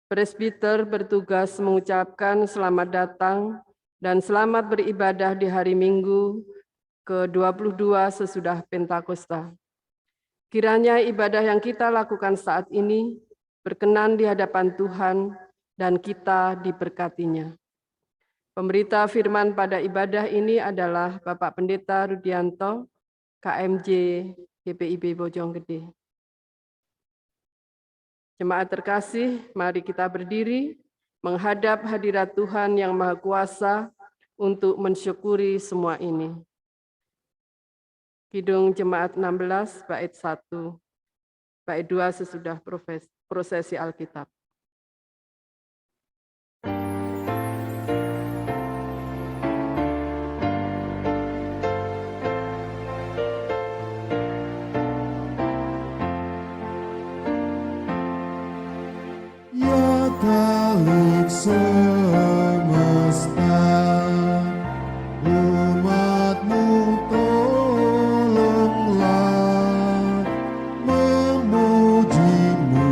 Presbiter bertugas mengucapkan selamat datang dan selamat beribadah di hari Minggu ke-22 sesudah Pentakosta. Kiranya ibadah yang kita lakukan saat ini berkenan di hadapan Tuhan dan kita diberkatinya. Pemberita firman pada ibadah ini adalah Bapak Pendeta Rudianto, KMJ GPIB Bojonggede. Jemaat terkasih, mari kita berdiri menghadap hadirat Tuhan yang Maha Kuasa untuk mensyukuri semua ini. Kidung Jemaat 16, bait 1, bait 2 sesudah prosesi Alkitab. Khalik semesta, umat-Mu tolonglah, memuji-Mu,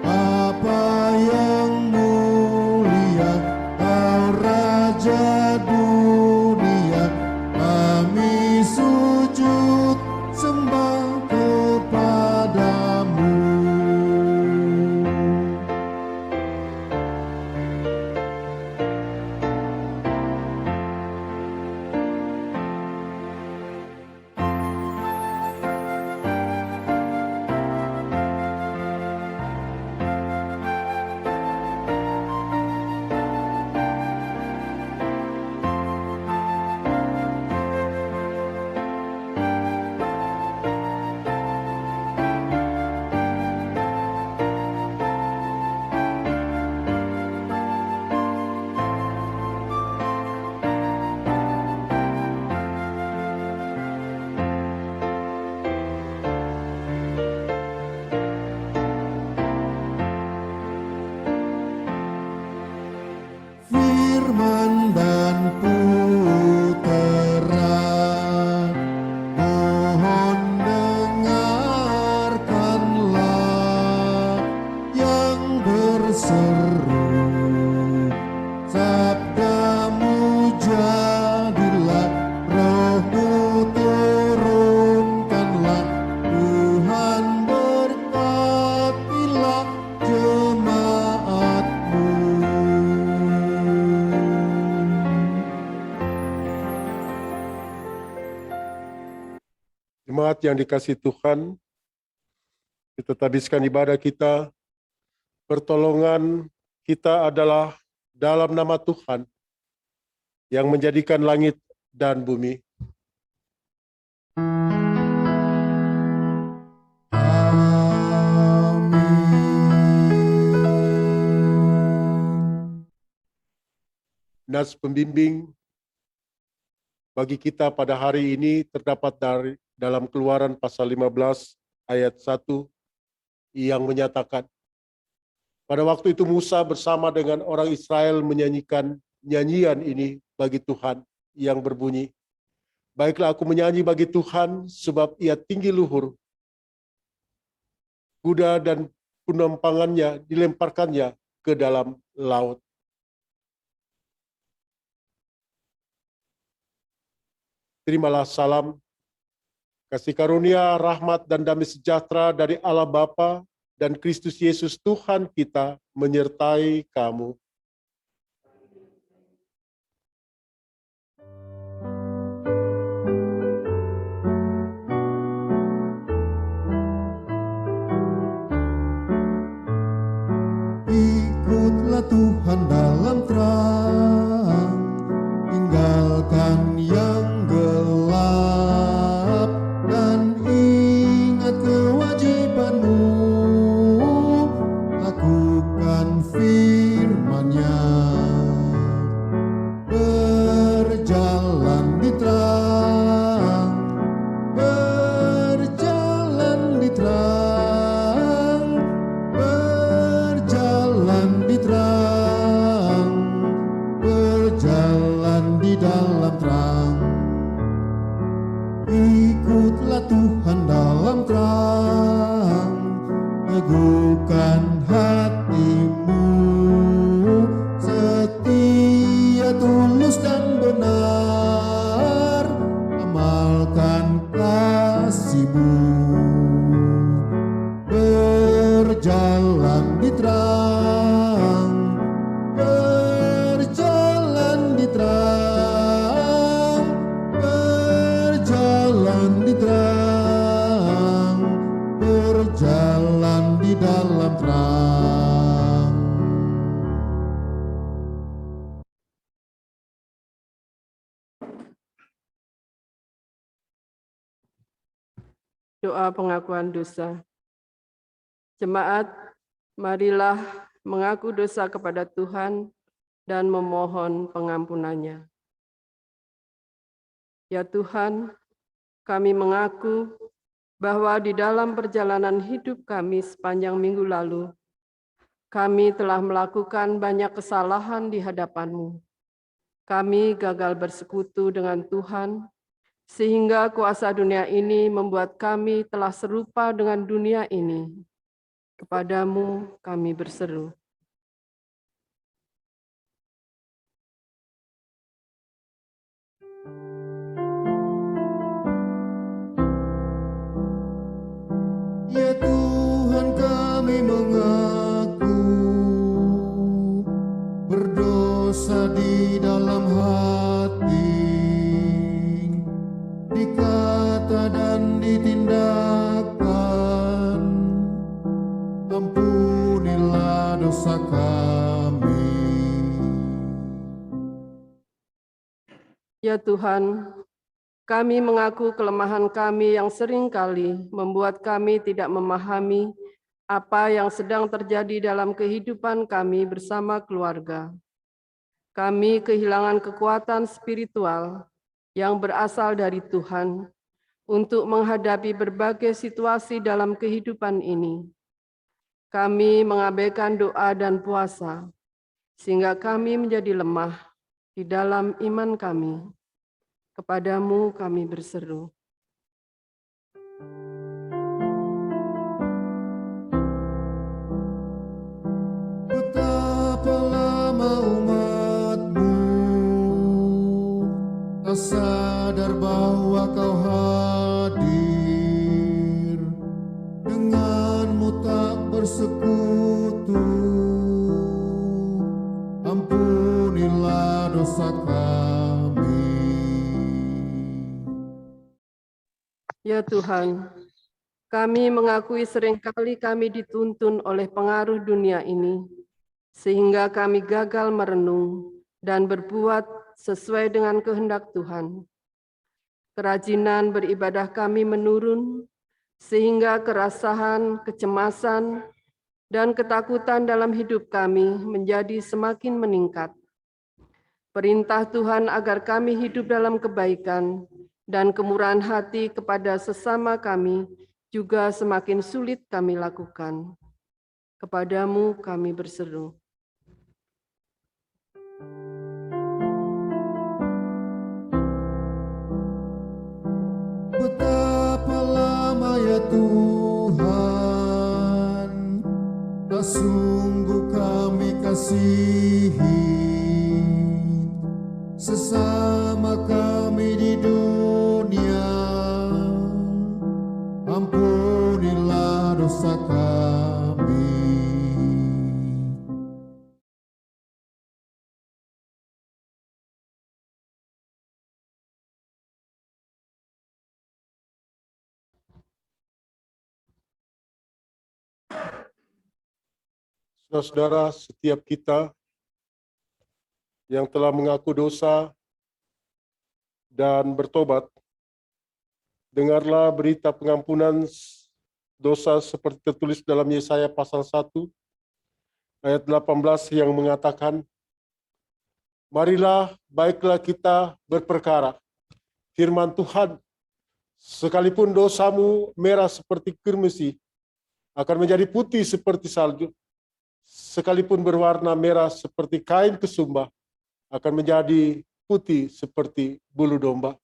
apa yang mulia, Kau Raja dunia, kami sujud sembah kepadamu. Firman dan Putera, mohon dengarkanlah yang berseru, sabda-Mu jadilah, Roh-Mu turunkanlah, Tuhan berkatilah jemaat-Mu. Jemaat yang dikasihi Tuhan, kita habiskan ibadah kita. Pertolongan kita adalah dalam nama Tuhan yang menjadikan langit dan bumi. Nas pembimbing bagi kita pada hari ini terdapat dalam Keluaran pasal 15 ayat 1 yang menyatakan, pada waktu itu Musa bersama dengan orang Israel menyanyikan nyanyian ini bagi Tuhan yang berbunyi, baiklah aku menyanyi bagi Tuhan sebab ia tinggi luhur. Kuda dan penumpangannya dilemparkannya ke dalam laut. Terimalah salam, kasih karunia, rahmat, dan damai sejahtera dari Allah Bapa dan Kristus Yesus Tuhan kita menyertai kamu. Ikutlah Tuhan dalam terang, tinggalkan yang gelap, dan ingat kewajibanmu, lakukan firman-Nya. Berjalan di terang, berjalan di terang, berjalan di terang, berjalan di dalam terang. Ikutlah Tuhan dalam terang, teguhkan hati berjalan di terang, berjalan di terang, berjalan di terang, berjalan di dalam terang. Doa pengakuan dosa. Jemaat, marilah mengaku dosa kepada Tuhan dan memohon pengampunannya. Ya Tuhan, kami mengaku bahwa di dalam perjalanan hidup kami sepanjang minggu lalu, kami telah melakukan banyak kesalahan di hadapan-Mu. Kami gagal bersekutu dengan Tuhan, sehingga kuasa dunia ini membuat kami telah serupa dengan dunia ini. Kepadamu kami berseru. Ya Tuhan, kami mengaku berdosa di dalam hati, di kata dan di tindakan. Ampunilah dosa kami. Ya Tuhan, kami mengaku kelemahan kami yang seringkali membuat kami tidak memahami apa yang sedang terjadi dalam kehidupan kami bersama keluarga. Kami kehilangan kekuatan spiritual yang berasal dari Tuhan untuk menghadapi berbagai situasi dalam kehidupan ini. Kami mengabaikan doa dan puasa, sehingga kami menjadi lemah di dalam iman kami. Kepadamu kami berseru. Betapa lama umat-Mu tak sadar bahwa Kau hadir, dengan-Mu tak bersekutu. Ampunilah dosa kami. Ya Tuhan, kami mengakui seringkali kami dituntun oleh pengaruh dunia ini, sehingga kami gagal merenung dan berbuat sesuai dengan kehendak Tuhan. Kerajinan beribadah kami menurun, sehingga kerasahan, kecemasan, dan ketakutan dalam hidup kami menjadi semakin meningkat. Perintah Tuhan agar kami hidup dalam kebaikan dan kemurahan hati kepada sesama kami juga semakin sulit kami lakukan. Kepadamu kami berseru. Betapa lama ya Tuhan, tak sungguh kami kasihi sesama kami di dunia. Ampunilah dosa kami. Saudara-saudara, setiap kita yang telah mengaku dosa dan bertobat, dengarlah berita pengampunan dosa seperti tertulis dalam Yesaya pasal 1 ayat 18 yang mengatakan, marilah baiklah kita berperkara. Firman Tuhan, sekalipun dosamu merah seperti kirmisi, akan menjadi putih seperti salju. Sekalipun berwarna merah seperti kain kesumba, akan menjadi putih seperti bulu domba.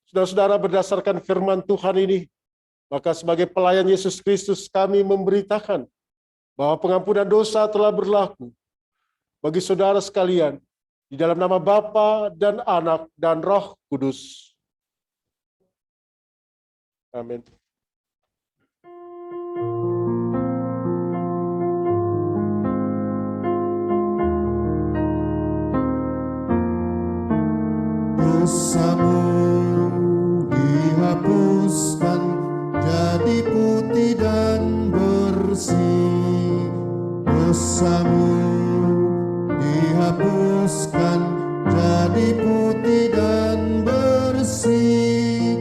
Saudara-saudara, berdasarkan firman Tuhan ini, maka sebagai pelayan Yesus Kristus kami memberitakan bahwa pengampunan dosa telah berlaku bagi saudara sekalian di dalam nama Bapa dan Anak dan Roh Kudus. Amin. putih dan bersih. Dosamu dihapuskan jadi putih dan bersih.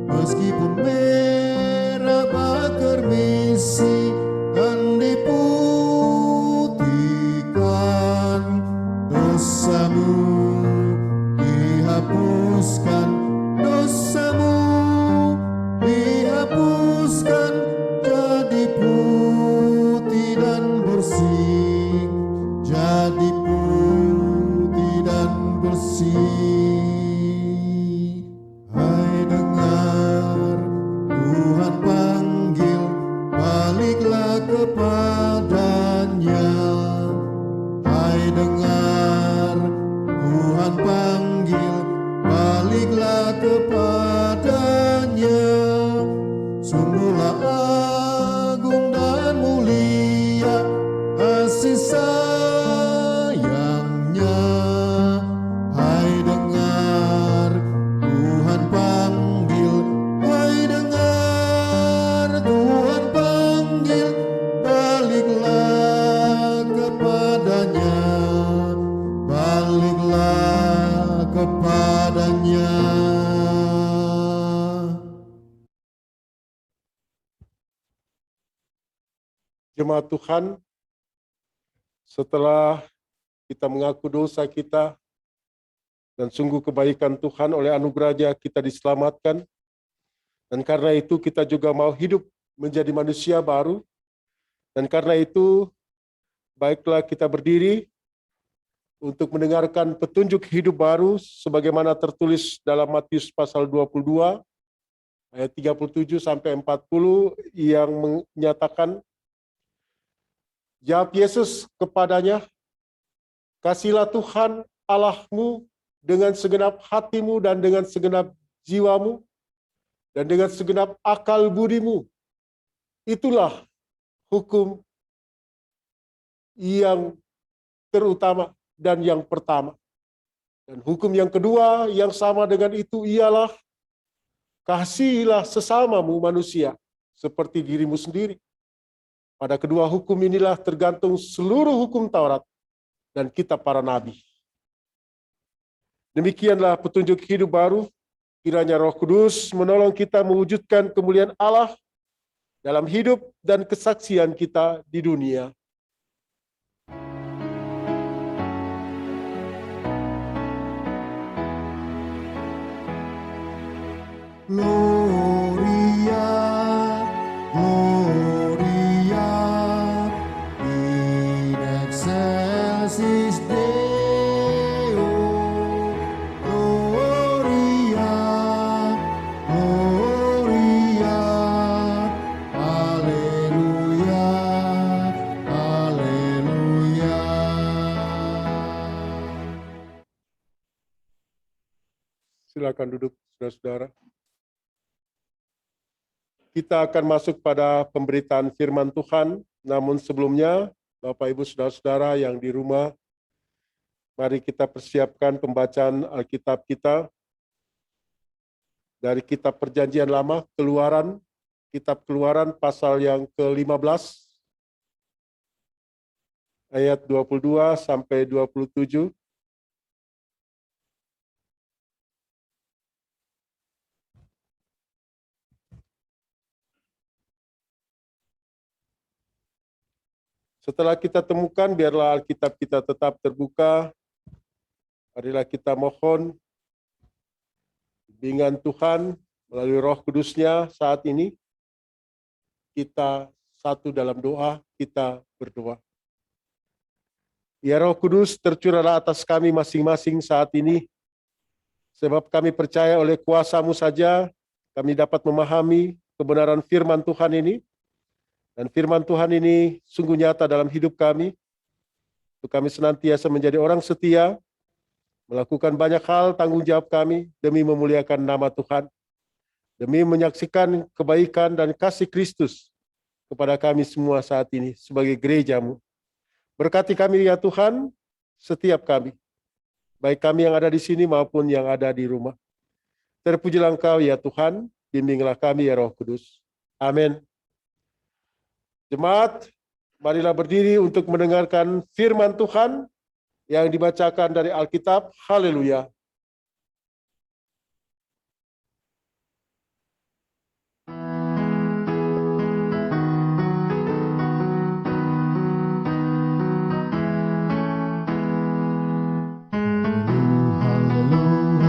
Meskipun merah bakar misi kan diputihkan. Dosamu dihapuskan, dosamu dihapuskan jadi putih dan bersih, jadi putih dan bersih. Hai dengar Tuhan panggil, baliklah kepadanya. Hai dengar Tuhan panggil, baliklah kepadanya. Sungguhlah agung dan mulia kasih sayangnya. Hai dengar Tuhan panggil, hai dengar Tuhan panggil, baliklah kepadanya, baliklah kepadanya. Jemaat Tuhan, setelah kita mengaku dosa kita dan sungguh kebaikan Tuhan oleh anugerahnya kita diselamatkan, dan karena itu kita juga mau hidup menjadi manusia baru, dan karena itu baiklah kita berdiri untuk mendengarkan petunjuk hidup baru sebagaimana tertulis dalam Matius pasal 22 ayat 37 sampai 40 yang menyatakan, jawab Yesus kepadanya, kasihlah Tuhan Allahmu dengan segenap hatimu dan dengan segenap jiwamu dan dengan segenap akal budimu. Itulah hukum yang terutama dan yang pertama. Dan hukum yang kedua yang sama dengan itu ialah, kasihilah sesamamu manusia seperti dirimu sendiri. Pada kedua hukum inilah tergantung seluruh hukum Taurat dan kitab para nabi. Demikianlah petunjuk hidup baru. Kiranya Roh Kudus menolong kita mewujudkan kemuliaan Allah dalam hidup dan kesaksian kita di dunia. Gloria, Gloria, in excelsis Deo. Gloria, Gloria, Alleluia, Alleluia. Silakan duduk, saudara-saudara. Kita akan masuk pada pemberitaan firman Tuhan, namun sebelumnya, Bapak Ibu Saudara-saudara yang di rumah, mari kita persiapkan pembacaan Alkitab kita dari kitab Perjanjian Lama, Keluaran, kitab Keluaran pasal yang ke-15, ayat 22 sampai 27. Setelah kita temukan, biarlah Alkitab kita tetap terbuka. Marilah kita mohon bimbingan Tuhan melalui Roh Kudus-Nya saat ini. Kita satu dalam doa, kita berdoa. Ya Roh Kudus, tercurahlah atas kami masing-masing saat ini. Sebab kami percaya oleh kuasa-Mu saja, kami dapat memahami kebenaran firman Tuhan ini. Dan firman Tuhan ini sungguh nyata dalam hidup kami. Untuk kami senantiasa menjadi orang setia, melakukan banyak hal tanggung jawab kami demi memuliakan nama Tuhan, demi menyaksikan kebaikan dan kasih Kristus kepada kami semua saat ini sebagai gereja-Mu. Berkati kami ya Tuhan, setiap kami, baik kami yang ada di sini maupun yang ada di rumah. Terpujilah Engkau ya Tuhan, bimbinglah kami ya Roh Kudus. Amin. Jemaat, marilah berdiri untuk mendengarkan firman Tuhan yang dibacakan dari Alkitab. Haleluya.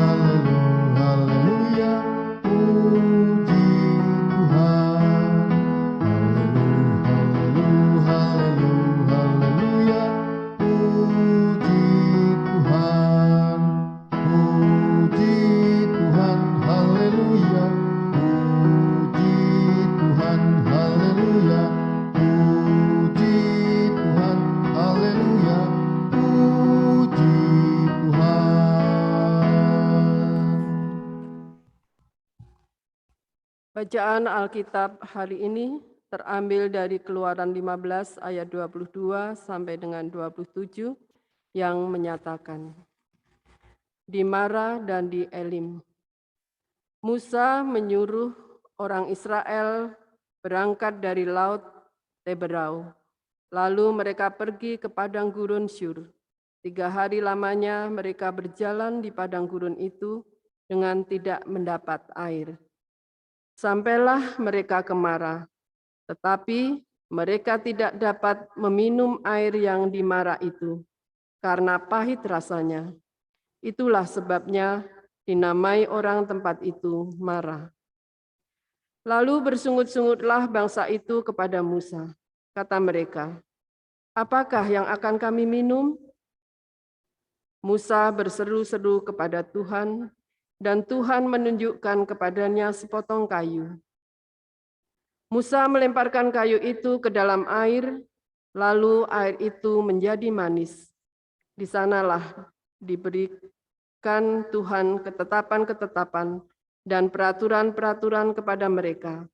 Haleluya, puji Tuhan. Haleluya, puji Tuhan. Puji Tuhan, haleluya. Puji Tuhan, haleluya. Puji Tuhan, haleluya. Puji Tuhan. Bacaan Alkitab hari ini terambil dari Keluaran 15 ayat 22 sampai dengan 27 yang menyatakan, di Mara dan di Elim, Musa menyuruh orang Israel berangkat dari Laut Teberau. Lalu mereka pergi ke padang gurun Syur. 3 hari lamanya mereka berjalan di padang gurun itu dengan tidak mendapat air. Sampailah mereka ke Mara, tetapi mereka tidak dapat meminum air yang di Mara itu, karena pahit rasanya. Itulah sebabnya dinamai orang tempat itu Mara. Lalu bersungut-sungutlah bangsa itu kepada Musa. Kata mereka, apakah yang akan kami minum? Musa berseru-seru kepada Tuhan, dan Tuhan menunjukkan kepadanya sepotong kayu. Musa melemparkan kayu itu ke dalam air, lalu air itu menjadi manis. Di sanalah diberikan Tuhan ketetapan-ketetapan dan peraturan-peraturan kepada mereka.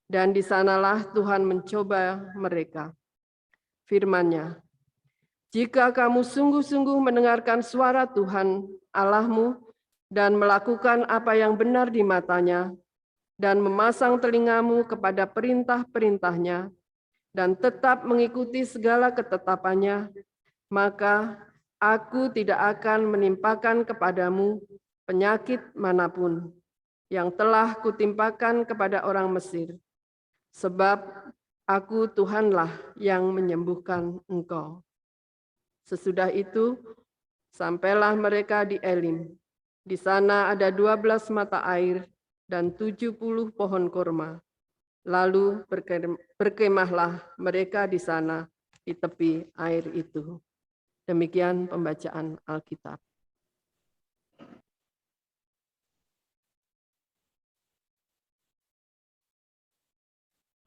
Dan di sanalah Tuhan mencoba mereka. Firman-Nya, jika kamu sungguh-sungguh mendengarkan suara Tuhan Allahmu, dan melakukan apa yang benar di matanya, dan memasang telingamu kepada perintah-perintahnya, dan tetap mengikuti segala ketetapannya, maka aku tidak akan menimpakan kepadamu penyakit manapun yang telah kutimpakan kepada orang Mesir, sebab aku Tuhanlah yang menyembuhkan engkau. Sesudah itu, sampailah mereka di Elim. Di sana ada 12 mata air dan 70 pohon korma. Lalu berkemahlah mereka di sana di tepi air itu. Demikian pembacaan Alkitab.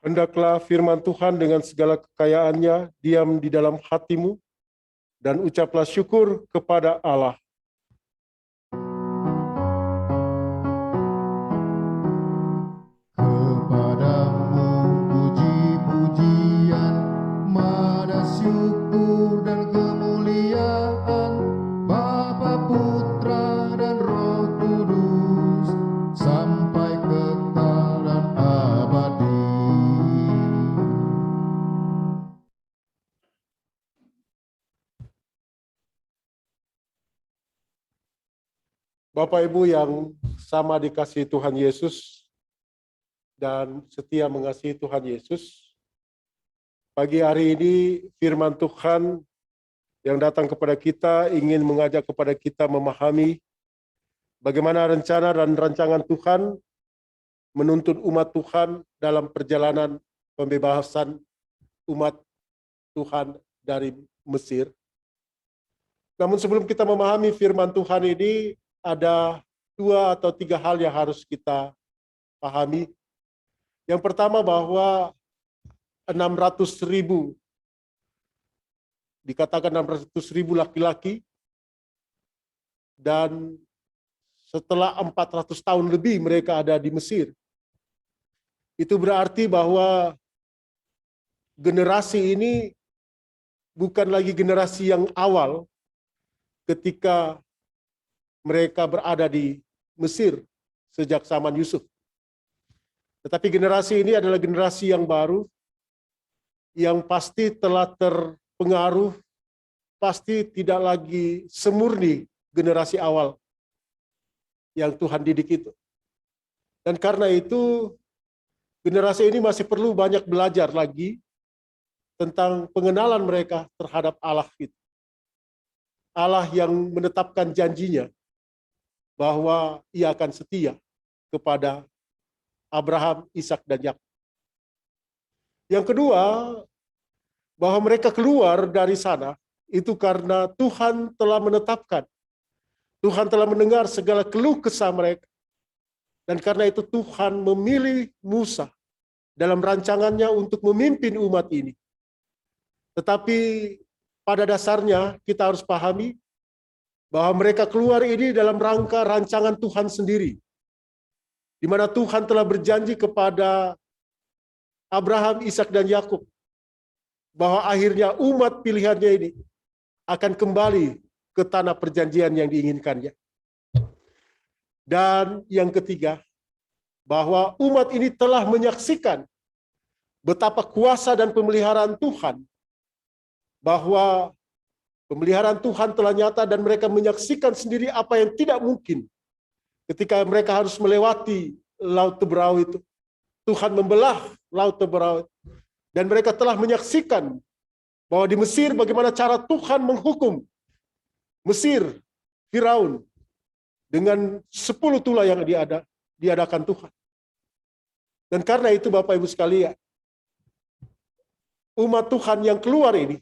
Hendaklah firman Tuhan dengan segala kekayaannya diam di dalam hatimu, dan ucaplah syukur kepada Allah. Kepadamu puji-pujian, mada syukur dan kemuliaan, Bapa, Putra, dan Roh Kudus, sampai kekal dan abadi. Bapak Ibu yang sama dikasihi Tuhan Yesus dan setia mengasihi Tuhan Yesus, pagi hari ini firman Tuhan yang datang kepada kita ingin mengajak kepada kita memahami bagaimana rencana dan rancangan Tuhan menuntun umat Tuhan dalam perjalanan pembebasan umat Tuhan dari Mesir. Namun sebelum kita memahami firman Tuhan ini, ada 2 atau 3 hal yang harus kita pahami. Yang pertama bahwa 600.000, dikatakan 600.000 laki-laki, dan setelah 400 tahun lebih mereka ada di Mesir. Itu berarti bahwa generasi ini bukan lagi generasi yang awal ketika mereka berada di Mesir sejak zaman Yusuf. Tetapi generasi ini adalah generasi yang baru, yang pasti telah terpengaruh, pasti tidak lagi semurni generasi awal yang Tuhan didik itu. Dan karena itu, generasi ini masih perlu banyak belajar lagi tentang pengenalan mereka terhadap Allah itu. Allah yang menetapkan janjinya bahwa ia akan setia kepada Abraham, Ishak, dan Yakub. Yang kedua, bahwa mereka keluar dari sana itu karena Tuhan telah menetapkan, Tuhan telah mendengar segala keluh kesah mereka. Dan karena itu Tuhan memilih Musa dalam rancangannya untuk memimpin umat ini. Tetapi pada dasarnya kita harus pahami bahwa mereka keluar ini dalam rangka rancangan Tuhan sendiri. Di mana Tuhan telah berjanji kepada Abraham, Ishak, dan Yakub bahwa akhirnya umat pilihannya ini akan kembali ke tanah perjanjian yang diinginkannya. Dan yang ketiga, bahwa umat ini telah menyaksikan betapa kuasa dan pemeliharaan Tuhan, bahwa pemeliharaan Tuhan telah nyata dan mereka menyaksikan sendiri apa yang tidak mungkin ketika mereka harus melewati Laut Teberau itu. Tuhan membelah Laut Teberau dan mereka telah menyaksikan bahwa di Mesir bagaimana cara Tuhan menghukum Mesir, Firaun, dengan 10 tulah yang diadakan Tuhan. Dan karena itu Bapak Ibu sekalian, umat Tuhan yang keluar ini,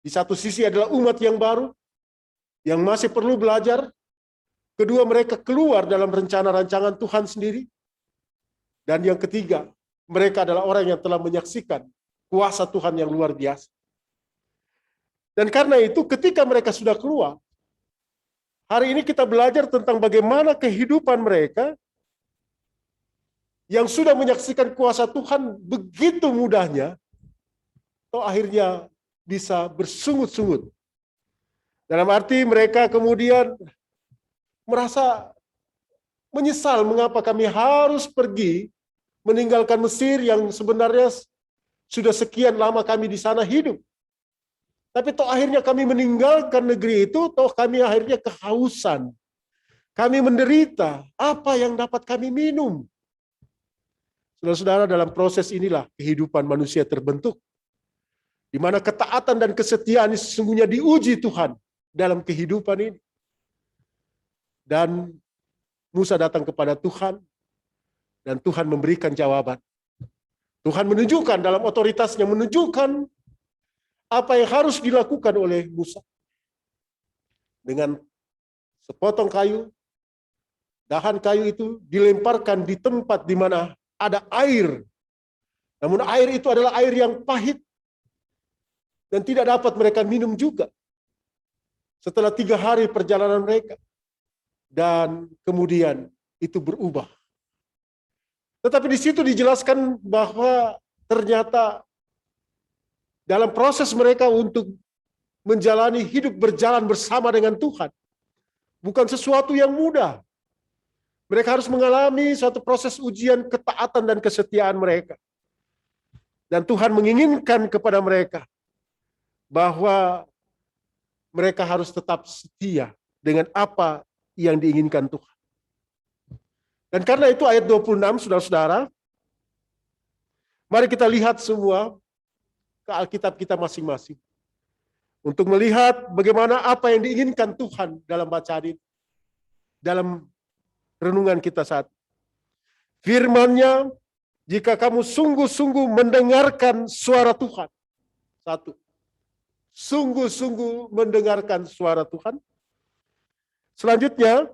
di satu sisi adalah umat yang baru, yang masih perlu belajar. Kedua, mereka keluar dalam rencana rancangan Tuhan sendiri. Dan yang ketiga, mereka adalah orang yang telah menyaksikan kuasa Tuhan yang luar biasa. Dan karena itu ketika mereka sudah keluar, hari ini kita belajar tentang bagaimana kehidupan mereka yang sudah menyaksikan kuasa Tuhan begitu mudahnya, atau akhirnya bisa bersungut-sungut. Dalam arti mereka kemudian merasa menyesal mengapa kami harus pergi meninggalkan Mesir yang sebenarnya sudah sekian lama kami di sana hidup. Tapi toh akhirnya kami meninggalkan negeri itu, toh kami akhirnya kehausan. Kami menderita, apa yang dapat kami minum? Saudara-saudara, dalam proses inilah kehidupan manusia terbentuk. Di mana ketaatan dan kesetiaan sesungguhnya diuji Tuhan dalam kehidupan ini. Dan Musa datang kepada Tuhan, dan Tuhan memberikan jawaban. Tuhan menunjukkan dalam otoritasnya, menunjukkan apa yang harus dilakukan oleh Musa. Dengan sepotong kayu, dahan kayu itu dilemparkan di tempat di mana ada air. Namun air itu adalah air yang pahit dan tidak dapat mereka minum juga. Setelah 3 hari perjalanan mereka. Dan kemudian itu berubah. Tetapi di situ dijelaskan bahwa ternyata dalam proses mereka untuk menjalani hidup berjalan bersama dengan Tuhan, bukan sesuatu yang mudah. Mereka harus mengalami suatu proses ujian ketaatan dan kesetiaan mereka. Dan Tuhan menginginkan kepada mereka bahwa mereka harus tetap setia dengan apa yang diinginkan Tuhan. Dan karena itu ayat 26, saudara-saudara, mari kita lihat semua ke Alkitab kita masing-masing. Untuk melihat bagaimana apa yang diinginkan Tuhan dalam bacaan ini. Dalam renungan kita saat ini. Firman-Nya, jika kamu sungguh-sungguh mendengarkan suara Tuhan. 1. Sungguh-sungguh mendengarkan suara Tuhan. Selanjutnya,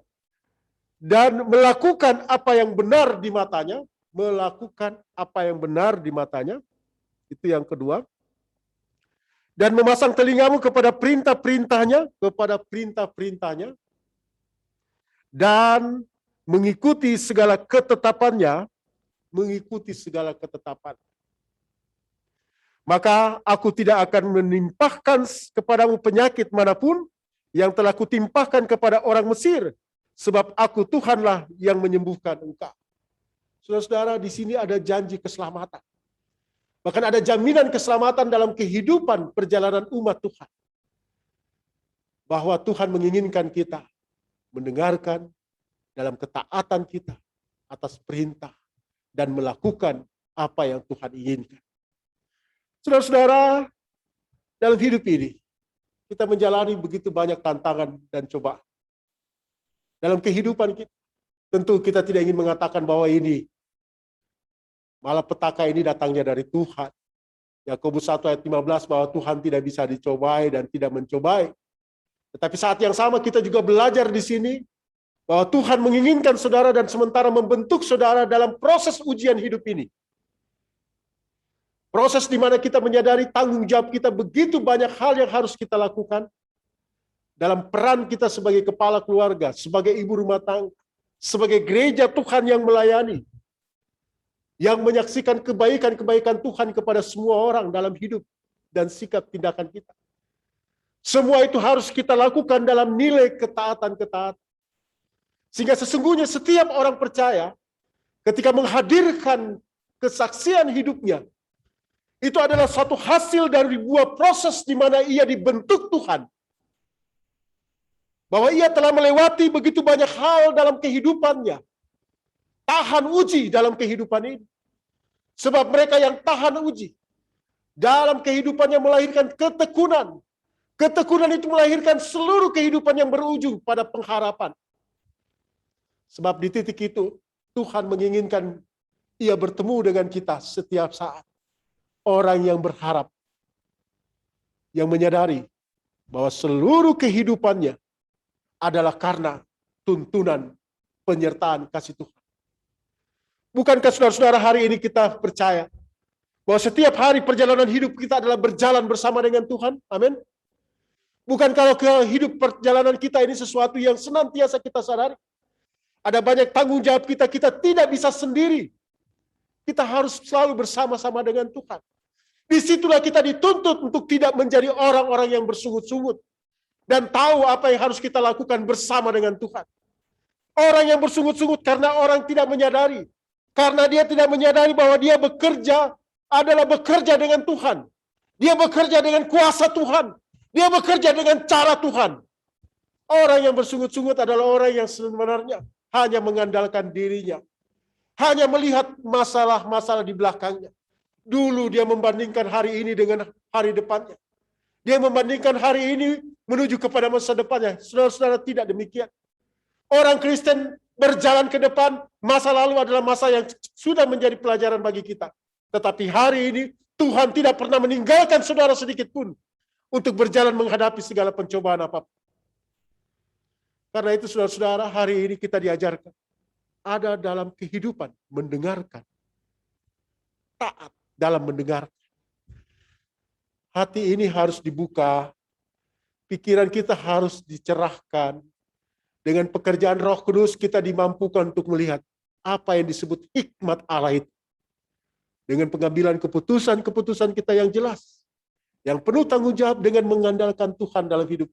dan melakukan apa yang benar di matanya. Melakukan apa yang benar di matanya. Itu yang kedua. Dan memasang telingamu kepada perintah-perintahnya. Kepada perintah-perintahnya. Dan mengikuti segala ketetapannya. Mengikuti segala ketetapan. Maka aku tidak akan menimpahkan kepadamu penyakit manapun yang telah kutimpahkan kepada orang Mesir, sebab aku Tuhanlah yang menyembuhkan engkau. Saudara-saudara, di sini ada janji keselamatan. Bahkan ada jaminan keselamatan dalam kehidupan perjalanan umat Tuhan. Bahwa Tuhan menginginkan kita mendengarkan dalam ketaatan kita atas perintah dan melakukan apa yang Tuhan inginkan. Saudara-saudara, dalam hidup ini kita menjalani begitu banyak tantangan dan cobaan. Dalam kehidupan kita, tentu kita tidak ingin mengatakan bahwa ini malapetaka ini datangnya dari Tuhan. Yakobus 1 ayat 15 bahwa Tuhan tidak bisa dicobai dan tidak mencobai. Tetapi saat yang sama kita juga belajar di sini bahwa Tuhan menginginkan saudara dan sementara membentuk saudara dalam proses ujian hidup ini. Proses di mana kita menyadari tanggung jawab kita begitu banyak hal yang harus kita lakukan dalam peran kita sebagai kepala keluarga, sebagai ibu rumah tangga, sebagai gereja Tuhan yang melayani, yang menyaksikan kebaikan-kebaikan Tuhan kepada semua orang dalam hidup dan sikap tindakan kita. Semua itu harus kita lakukan dalam nilai ketaatan-ketaatan. Sehingga sesungguhnya setiap orang percaya ketika menghadirkan kesaksian hidupnya, itu adalah suatu hasil dari buah proses di mana ia dibentuk Tuhan. Bahwa ia telah melewati begitu banyak hal dalam kehidupannya. Tahan uji dalam kehidupan ini. Sebab mereka yang tahan uji dalam kehidupannya melahirkan ketekunan. Ketekunan itu melahirkan seluruh kehidupan yang berujung pada pengharapan. Sebab di titik itu Tuhan menginginkan ia bertemu dengan kita setiap saat. Orang yang berharap, yang menyadari bahwa seluruh kehidupannya adalah karena tuntunan penyertaan kasih Tuhan. Bukankah saudara-saudara hari ini kita percaya bahwa setiap hari perjalanan hidup kita adalah berjalan bersama dengan Tuhan? Amin. Bukan kalau hidup perjalanan kita ini sesuatu yang senantiasa kita sadari. Ada banyak tanggung jawab kita tidak bisa sendiri. Kita harus selalu bersama-sama dengan Tuhan. Disitulah kita dituntut untuk tidak menjadi orang-orang yang bersungut-sungut. Dan tahu apa yang harus kita lakukan bersama dengan Tuhan. Orang yang bersungut-sungut karena orang tidak menyadari. Karena dia tidak menyadari bahwa dia bekerja adalah bekerja dengan Tuhan. Dia bekerja dengan kuasa Tuhan. Dia bekerja dengan cara Tuhan. Orang yang bersungut-sungut adalah orang yang sebenarnya hanya mengandalkan dirinya. Hanya melihat masalah-masalah di belakangnya. Dulu dia membandingkan hari ini dengan hari depannya. Dia membandingkan hari ini menuju kepada masa depannya. Saudara-saudara, tidak demikian. Orang Kristen berjalan ke depan, masa lalu adalah masa yang sudah menjadi pelajaran bagi kita. Tetapi hari ini Tuhan tidak pernah meninggalkan saudara sedikit pun untuk berjalan menghadapi segala pencobaan apapun. Karena itu saudara-saudara, hari ini kita diajarkan ada dalam kehidupan mendengarkan, taat dalam mendengarkan. Hati ini harus dibuka, pikiran kita harus dicerahkan. Dengan pekerjaan Roh Kudus kita dimampukan untuk melihat apa yang disebut hikmat Allah itu. Dengan pengambilan keputusan-keputusan kita yang jelas, yang penuh tanggung jawab dengan mengandalkan Tuhan dalam hidup.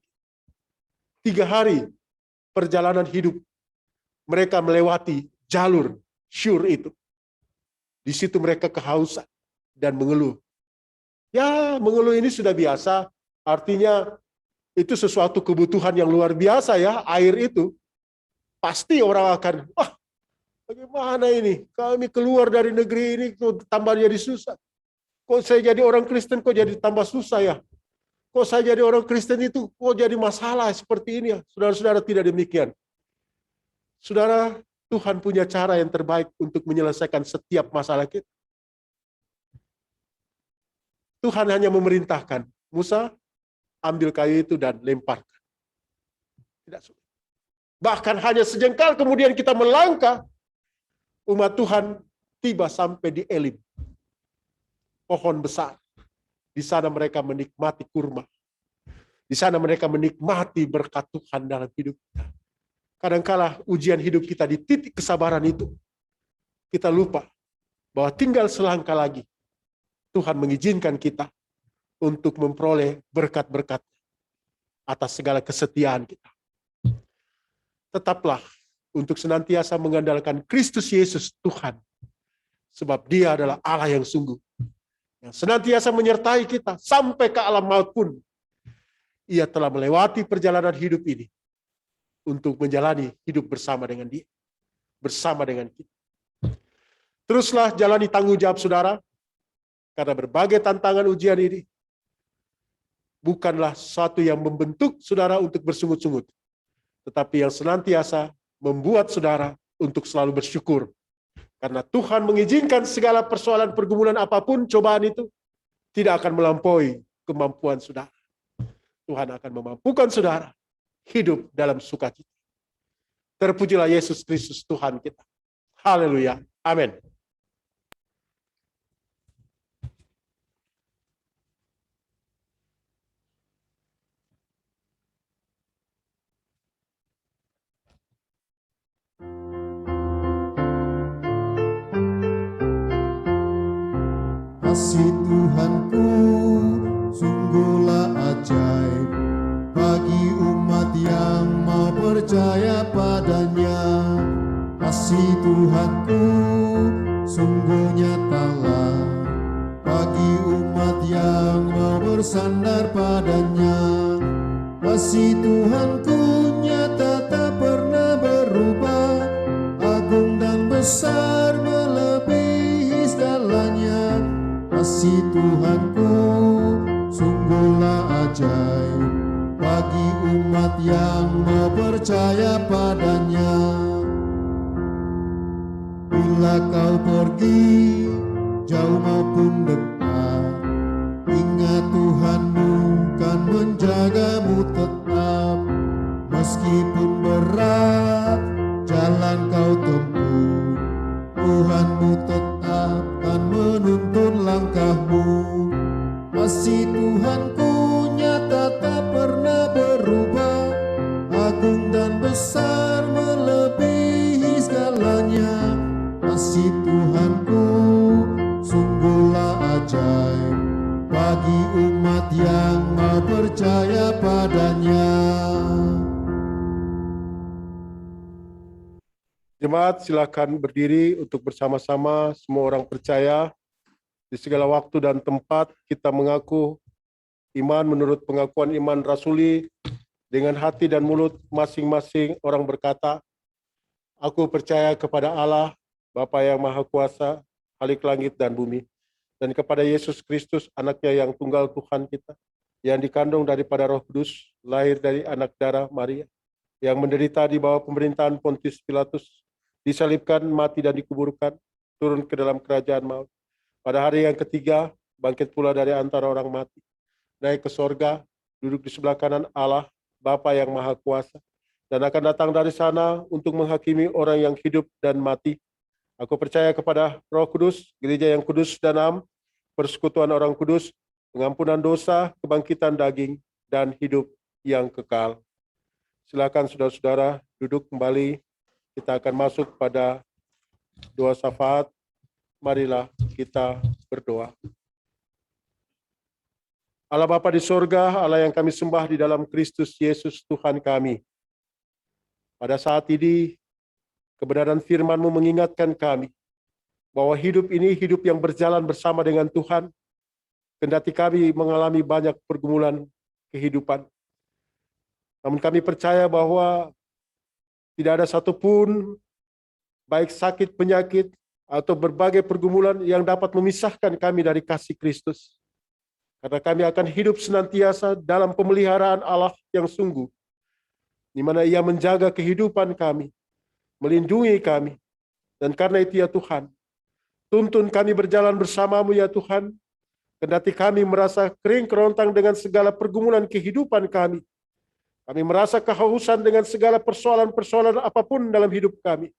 3 hari perjalanan hidup, mereka melewati jalur Syur itu. Di situ mereka kehausan dan mengeluh. Ya, mengeluh ini sudah biasa, artinya itu sesuatu kebutuhan yang luar biasa ya, air itu. Pasti orang akan, bagaimana ini? Kami keluar dari negeri ini, kok tambah jadi susah. Kok saya jadi orang Kristen, kok jadi tambah susah ya? Kok saya jadi orang Kristen itu, kok jadi masalah seperti ini ya? Saudara-saudara, tidak demikian. Saudara, Tuhan punya cara yang terbaik untuk menyelesaikan setiap masalah kita. Tuhan hanya memerintahkan, Musa, ambil kayu itu dan lemparkan. Tidak sulit. Bahkan hanya sejengkal kemudian kita melangkah, umat Tuhan tiba sampai di Elim. Pohon besar. Di sana mereka menikmati kurma. Di sana mereka menikmati berkat Tuhan dalam hidup kita. Kadangkala ujian hidup kita di titik kesabaran itu, kita lupa bahwa tinggal selangkah lagi Tuhan mengizinkan kita untuk memperoleh berkat-berkat atas segala kesetiaan kita. Tetaplah untuk senantiasa mengandalkan Kristus Yesus Tuhan. Sebab Dia adalah Allah yang sungguh, yang senantiasa menyertai kita sampai ke alam maut pun. Ia telah melewati perjalanan hidup ini untuk menjalani hidup bersama dengan Dia, bersama dengan kita. Teruslah jalani tanggung jawab saudara, karena berbagai tantangan ujian ini bukanlah sesuatu yang membentuk saudara untuk bersungut-sungut, tetapi yang senantiasa membuat saudara untuk selalu bersyukur. Karena Tuhan mengizinkan segala persoalan pergumulan apapun, cobaan itu tidak akan melampaui kemampuan saudara. Tuhan akan memampukan saudara hidup dalam sukacita. Terpujilah Yesus Kristus Tuhan kita. Haleluya. Amin. Kasih Tuhanku sungguhlah ajaib bagi umat yang mau percaya padanya. Kasih Tuhanku sungguh nyatalah bagi umat yang mau bersandar padanya. Kasih Tuhanku nyata tak pernah berubah, agung dan besar melebihi segalanya. Kasih Tuhanku sungguhlah ajaib bagi umat yang mau percaya padanya. Bila kau pergi jauh maupun dekat, ingat Tuhanmu kan menjagamu tetap. Meskipun berat jalan kau tempuh, Tuhanmu tetap kan menuntun langkahmu. Kasih Tuhanku nyata tak pernah berubah, agung dan besar melebihi segalanya. Kasih Tuhanku sungguhlah ajaib bagi umat yang mau percaya padanya. Jemaat silakan berdiri untuk bersama-sama semua orang percaya di segala waktu dan tempat kita mengaku iman menurut pengakuan iman rasuli dengan hati dan mulut masing-masing orang berkata, aku percaya kepada Allah, Bapa yang Maha Kuasa, Khalik langit dan bumi, dan kepada Yesus Kristus, anaknya yang tunggal Tuhan kita, yang dikandung daripada Roh Kudus, lahir dari anak darah Maria, yang menderita di bawah pemerintahan Pontius Pilatus, disalibkan, mati dan dikuburkan, turun ke dalam kerajaan maut. Pada hari yang ketiga, bangkit pula dari antara orang mati, naik ke sorga, duduk di sebelah kanan Allah, Bapa yang Maha Kuasa, dan akan datang dari sana untuk menghakimi orang yang hidup dan mati. Aku percaya kepada Roh Kudus, gereja yang kudus dan am, persekutuan orang kudus, pengampunan dosa, kebangkitan daging, dan hidup yang kekal. Silakan saudara-saudara duduk kembali. Kita akan masuk pada doa syafaat. Marilah kita berdoa. Allah Bapa di sorga, Allah yang kami sembah di dalam Kristus Yesus Tuhan kami. Pada saat ini, kebenaran firman-Mu mengingatkan kami bahwa hidup ini hidup yang berjalan bersama dengan Tuhan, kendati kami mengalami banyak pergumulan kehidupan. Namun kami percaya bahwa tidak ada satupun, baik sakit, penyakit, atau berbagai pergumulan yang dapat memisahkan kami dari kasih Kristus. Karena kami akan hidup senantiasa dalam pemeliharaan Allah yang sungguh, di mana Ia menjaga kehidupan kami, melindungi kami. Dan karena itu ya Tuhan, tuntun kami berjalan bersama-Mu ya Tuhan, kendati kami merasa kering kerontang dengan segala pergumulan kehidupan kami. Kami merasa kehausan dengan segala persoalan-persoalan apapun dalam hidup kami.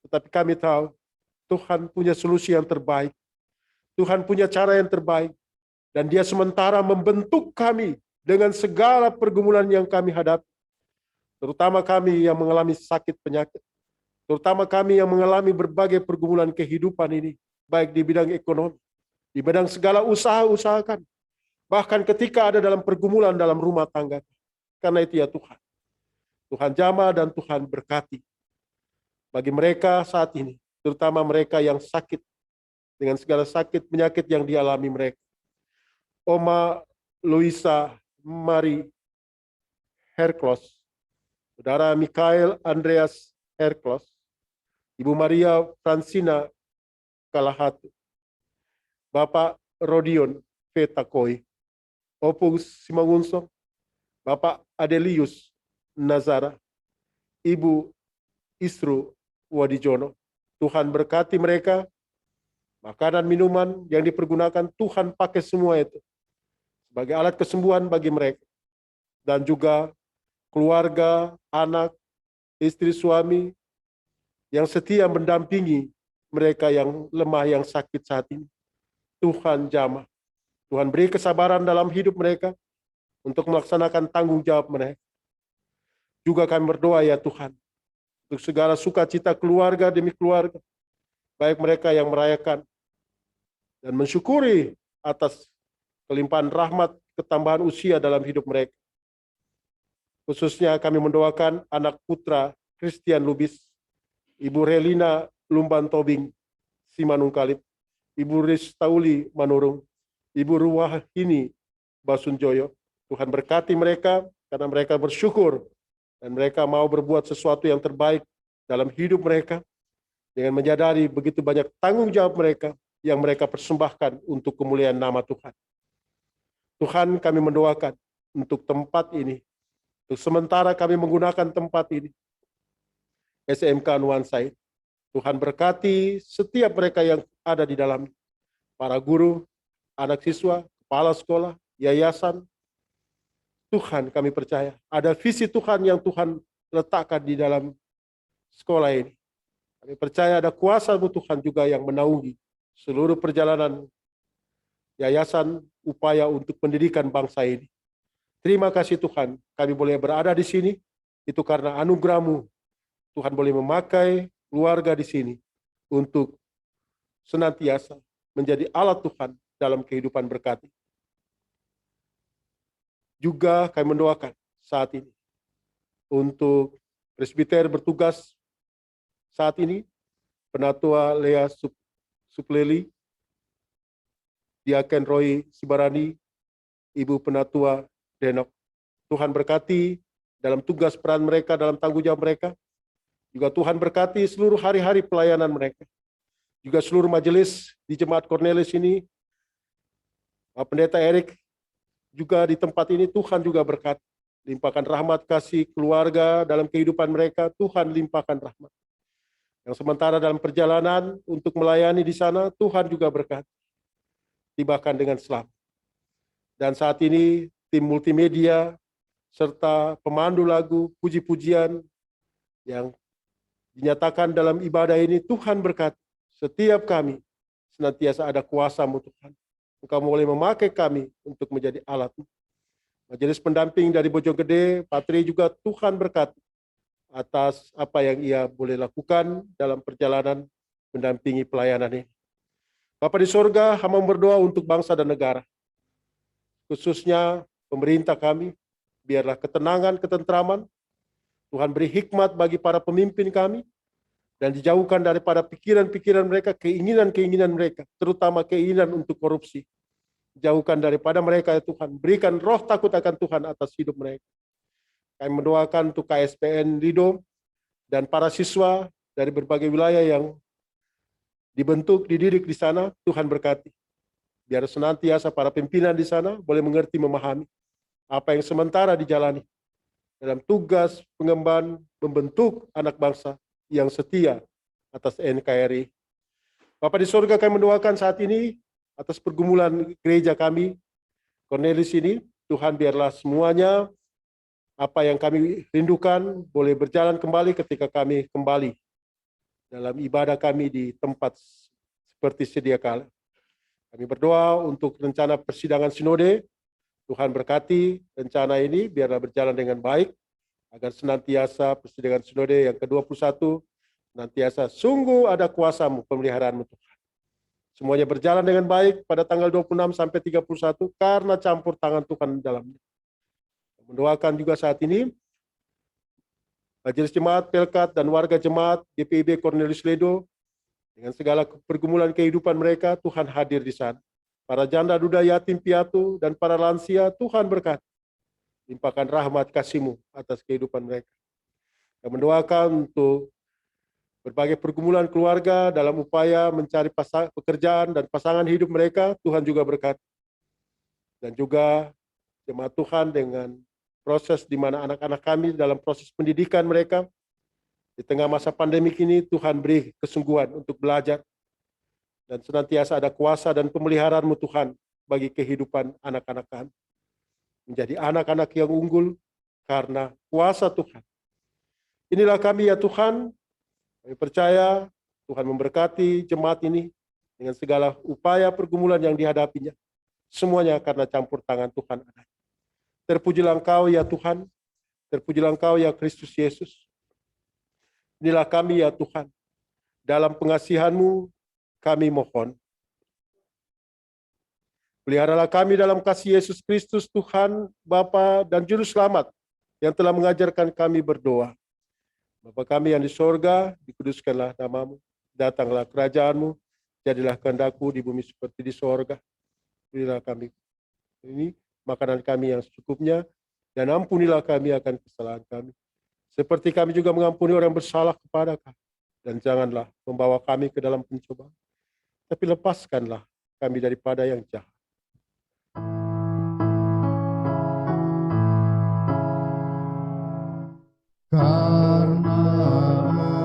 Tetapi kami tahu Tuhan punya solusi yang terbaik. Tuhan punya cara yang terbaik. Dan Dia sementara membentuk kami dengan segala pergumulan yang kami hadapi. Terutama kami yang mengalami sakit penyakit. Terutama kami yang mengalami berbagai pergumulan kehidupan ini. Baik di bidang ekonomi, di bidang segala usaha-usahakan. Bahkan ketika ada dalam pergumulan dalam rumah tangga. Karena itu ya Tuhan. Tuhan jamah dan Tuhan berkati. Bagi mereka saat ini, terutama mereka yang sakit, dengan segala sakit penyakit yang dialami mereka. Oma Luisa Mari Herklos, Saudara Mikael Andreas Herklos, Ibu Maria Francina Kalahatu, Bapak Rodion Petakoi, Opus Simangunsong, Bapak Adelius Nazara, Ibu Isru Wadijono. Tuhan berkati mereka, makanan minuman yang dipergunakan Tuhan pakai semua itu sebagai alat kesembuhan bagi mereka. Dan juga keluarga, anak, istri, suami yang setia mendampingi mereka yang lemah, yang sakit saat ini. Tuhan jamah. Tuhan beri kesabaran dalam hidup mereka untuk melaksanakan tanggung jawab mereka. Juga kami berdoa ya Tuhan, untuk segala sukacita keluarga demi keluarga, baik mereka yang merayakan dan mensyukuri atas kelimpahan rahmat ketambahan usia dalam hidup mereka. Khususnya kami mendoakan anak putra Christian Lubis, Ibu Relina Lumban Tobing Simanungkalit, Ibu Ristauli Manurung, Ibu Ruwahini Basunjoyo. Tuhan berkati mereka karena mereka bersyukur dan mereka mau berbuat sesuatu yang terbaik dalam hidup mereka dengan menyadari begitu banyak tanggung jawab mereka yang mereka persembahkan untuk kemuliaan nama Tuhan. Tuhan, kami mendoakan untuk tempat ini, untuk sementara kami menggunakan tempat ini, SMK Nuansa ini. Tuhan berkati setiap mereka yang ada di dalam, para guru, anak siswa, kepala sekolah, yayasan. Tuhan, kami percaya ada visi Tuhan yang Tuhan letakkan di dalam sekolah ini. Kami percaya ada kuasa-Mu Tuhan juga yang menaungi seluruh perjalanan yayasan upaya untuk pendidikan bangsa ini. Terima kasih Tuhan, kami boleh berada di sini, itu karena anugerah-Mu. Tuhan boleh memakai keluarga di sini untuk senantiasa menjadi alat Tuhan dalam kehidupan berkat. Juga kami mendoakan saat ini untuk presbiter bertugas saat ini, Penatua Lea Supleli, Diaken Roy Sibarani, Ibu Penatua Denok. Tuhan berkati dalam tugas peran mereka, dalam tanggung jawab mereka. Juga Tuhan berkati seluruh hari-hari pelayanan mereka. Juga seluruh majelis di Jemaat Cornelis ini, Pak Pendeta Erik, juga di tempat ini Tuhan juga berkat. Limpahkan rahmat kasih keluarga dalam kehidupan mereka, Tuhan limpahkan rahmat. Yang sementara dalam perjalanan untuk melayani di sana, Tuhan juga berkat. Tibakan dengan selamat. Dan saat ini tim multimedia serta pemandu lagu, puji-pujian yang dinyatakan dalam ibadah ini, Tuhan berkat. Setiap kami senantiasa ada kuasa-Mu Tuhan. Engkau boleh memakai kami untuk menjadi alat-Mu. Majelis pendamping dari Bojonggede, Patri juga Tuhan berkati atas apa yang ia boleh lakukan dalam perjalanan mendampingi pelayanan ini. Bapa di sorga, hamba berdoa untuk bangsa dan negara. Khususnya pemerintah kami, biarlah ketenangan, ketentraman, Tuhan beri hikmat bagi para pemimpin kami, dan dijauhkan daripada pikiran-pikiran mereka, keinginan-keinginan mereka, terutama keinginan untuk korupsi. Jauhkan daripada mereka ya Tuhan, berikan roh takut akan Tuhan atas hidup mereka. Kami mendoakan untuk KSPN Lido dan para siswa dari berbagai wilayah yang dibentuk, dididik di sana, Tuhan berkati. Biar senantiasa para pimpinan di sana boleh mengerti, memahami apa yang sementara dijalani dalam tugas pengemban membentuk anak bangsa yang setia atas NKRI. Bapa di surga, kami mendoakan saat ini atas pergumulan gereja kami, Cornelis ini, Tuhan biarlah semuanya apa yang kami rindukan boleh berjalan kembali ketika kami kembali dalam ibadah kami di tempat seperti sedia kala. Kami berdoa untuk rencana persidangan sinode, Tuhan berkati rencana ini biarlah berjalan dengan baik, agar senantiasa persidangan sinode yang ke-21 senantiasa sungguh ada kuasa-Mu, pemeliharaan-Mu Tuhan. Semuanya berjalan dengan baik pada tanggal 26 sampai 31 karena campur tangan Tuhan di dalamnya. Mendoakan juga saat ini Majelis Jemaat, Pelkat, dan warga Jemaat GPIB Cornelis Ledo Dengan segala pergumulan kehidupan mereka, Tuhan hadir di sana. Para janda, duda, yatim, piatu, dan para lansia, Tuhan berkati. Limpahkan rahmat kasih-Mu atas kehidupan mereka. Kami mendoakan untuk berbagai pergumulan keluarga dalam upaya mencari pekerjaan dan pasangan hidup mereka, Tuhan juga berkati. Dan juga jemaat Tuhan dengan proses di mana anak-anak kami dalam proses pendidikan mereka, di tengah masa pandemik ini, Tuhan beri kesungguhan untuk belajar. Dan senantiasa ada kuasa dan pemeliharaan-Mu Tuhan bagi kehidupan anak-anak kami. Menjadi anak-anak yang unggul karena kuasa Tuhan. Inilah kami ya Tuhan. Kami percaya Tuhan memberkati jemaat ini dengan segala upaya pergumulan yang dihadapinya. Semuanya karena campur tangan Tuhan ada. Terpujilah Engkau ya Tuhan. Terpujilah Engkau ya Kristus Yesus. Inilah kami ya Tuhan, dalam pengasihan-Mu kami mohon. Peliharalah kami dalam kasih Yesus Kristus Tuhan, Bapa dan Juru Selamat yang telah mengajarkan kami berdoa. Bapa kami yang di sorga, dikuduskanlah nama-Mu, datanglah kerajaan-Mu, jadilah kehendak-Mu di bumi seperti di sorga. Berilah kami ini makanan kami yang secukupnya, dan ampunilah kami akan kesalahan kami. Seperti kami juga mengampuni orang bersalah kepada kami. Dan janganlah membawa kami ke dalam pencobaan, tapi lepaskanlah kami daripada yang jahat. Karena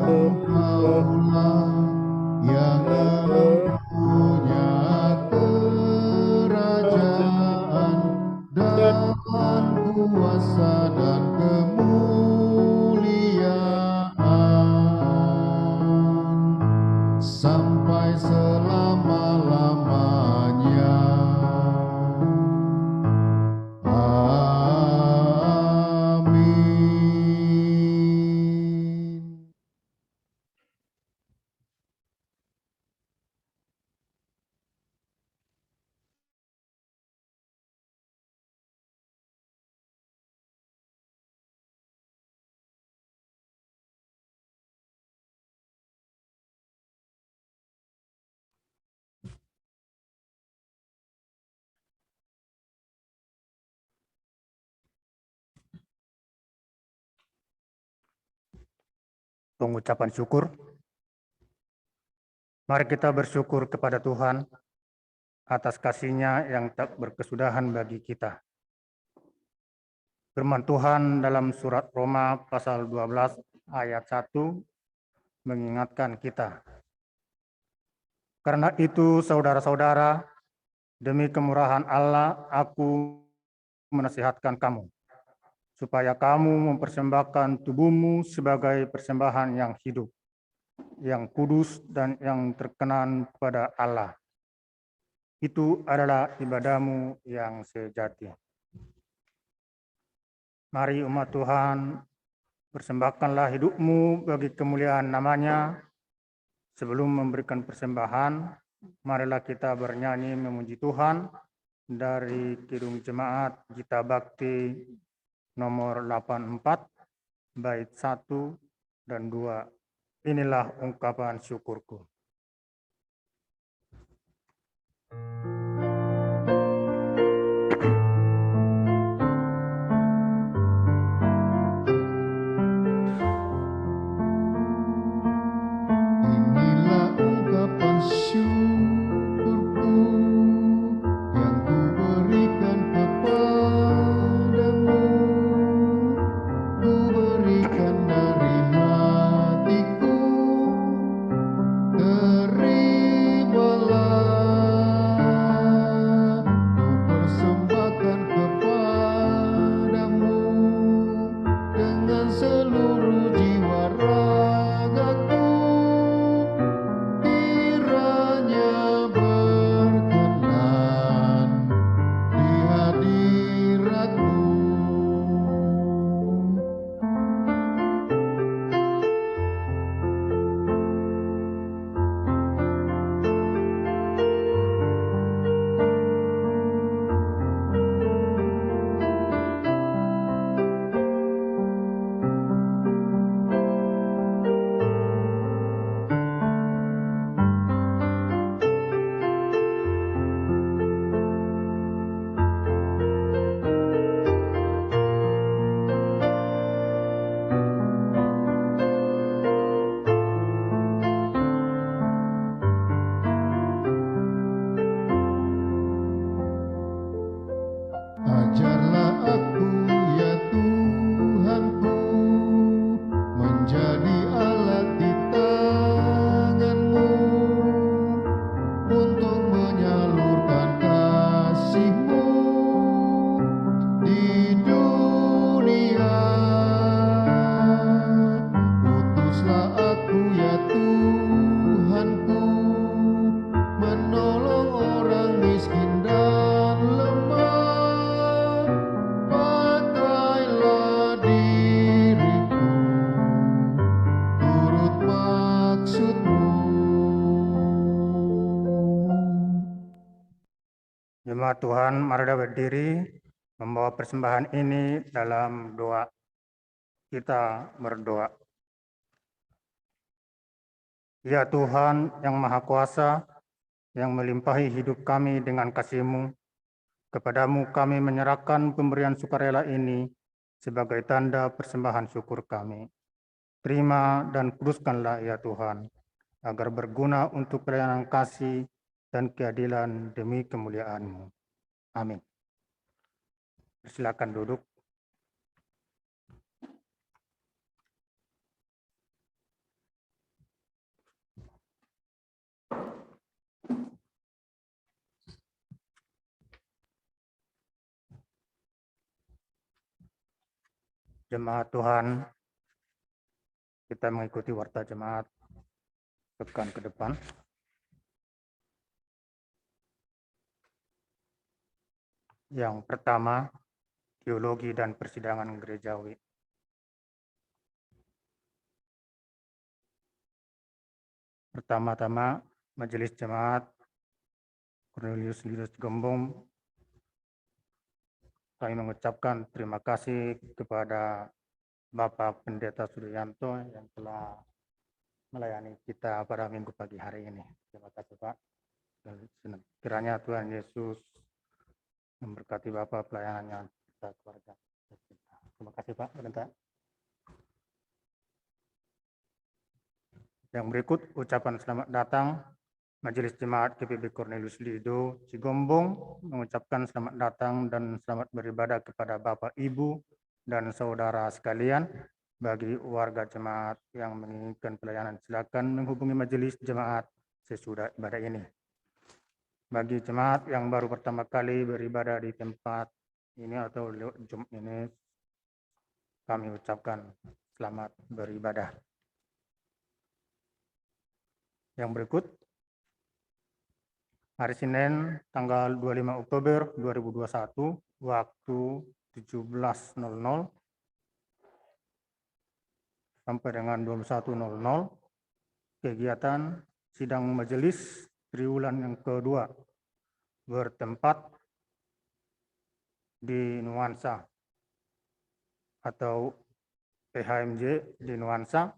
Engkaulah yang mempunyai kerajaan dan kuasa dan kemuliaan sampai selama-lamanya. Amin. Pengucapan syukur. Mari kita bersyukur kepada Tuhan atas kasih-Nya yang tak berkesudahan bagi kita. Firman Tuhan dalam surat Roma pasal 12 ayat 1 mengingatkan kita. Karena itu saudara-saudara, demi kemurahan Allah aku menasihatkan kamu, supaya kamu mempersembahkan tubuhmu sebagai persembahan yang hidup, yang kudus dan yang terkenan pada Allah. Itu adalah ibadahmu yang sejati. Mari umat Tuhan, persembahkanlah hidupmu bagi kemuliaan nama-Nya. Sebelum memberikan persembahan, marilah kita bernyanyi memuji Tuhan dari Kidung Jemaat Gita Bakti nomor 84, bait 1 dan 2. Inilah ungkapan syukurku. Inilah ungkapan syukurku yang ku berikan kepadamu. Ku berikan dari hatiku Ajarlah aku ya Tuhanku menjadi alat di tangan-Mu untuk menyalurkan kasih-Mu di dunia. Utuslah aku ya Tuhanku menolong orang miskin dan lemah. Pakailah diriku turut maksud-Mu. Jemaat Tuhan, mari berdiri membawa persembahan ini dalam doa. Kita berdoa. Ya Tuhan yang Maha Kuasa, yang melimpahi hidup kami dengan kasih-Mu, kepadamu kami menyerahkan pemberian sukarela ini sebagai tanda persembahan syukur kami. Terima dan kuduskanlah ya Tuhan, agar berguna untuk pelayanan kasih dan keadilan demi kemuliaan-Mu. Amin. Silakan duduk. Jemaat Tuhan, kita mengikuti warta jemaat pekan ke depan. Yang pertama, teologi dan persidangan gerejawi. Pertama-tama, Majelis Jemaat Cornelius Lidus Gombong, kami mengucapkan terima kasih kepada Bapak Pendeta Suryanto yang telah melayani kita pada minggu pagi hari ini. Terima kasih Pak. Kiranya Tuhan Yesus memberkati Bapak pelayanannya serta keluarga. Terima kasih Pak Pendeta. Yang berikut ucapan selamat datang Majelis Jemaat GPB Cornelius Lido Cigombong mengucapkan selamat datang dan selamat beribadah kepada Bapak, Ibu, dan saudara sekalian. Bagi warga jemaat yang menginginkan pelayanan, silakan menghubungi Majelis Jemaat sesudah ibadah ini. Bagi jemaat yang baru pertama kali beribadah di tempat ini atau Jumat ini, kami ucapkan selamat beribadah. Yang berikut, hari Senin tanggal 25 Oktober 2021 waktu 17.00 sampai dengan 21.00 kegiatan sidang majelis triwulan yang kedua bertempat di Nuansa atau PHMJ di Nuansa,